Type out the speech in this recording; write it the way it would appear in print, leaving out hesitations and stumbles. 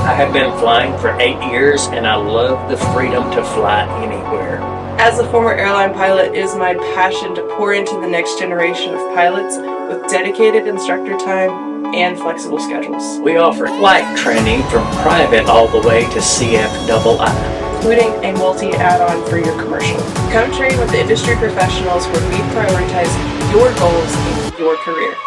I have been flying for 8 years and I love the freedom to fly anywhere. As a former airline pilot, it is my passion to pour into the next generation of pilots with dedicated instructor time and flexible schedules. We offer flight training from private all the way to CFII, including a multi-add-on for your commercial. Come train with the industry professionals where we prioritize your goals in your career.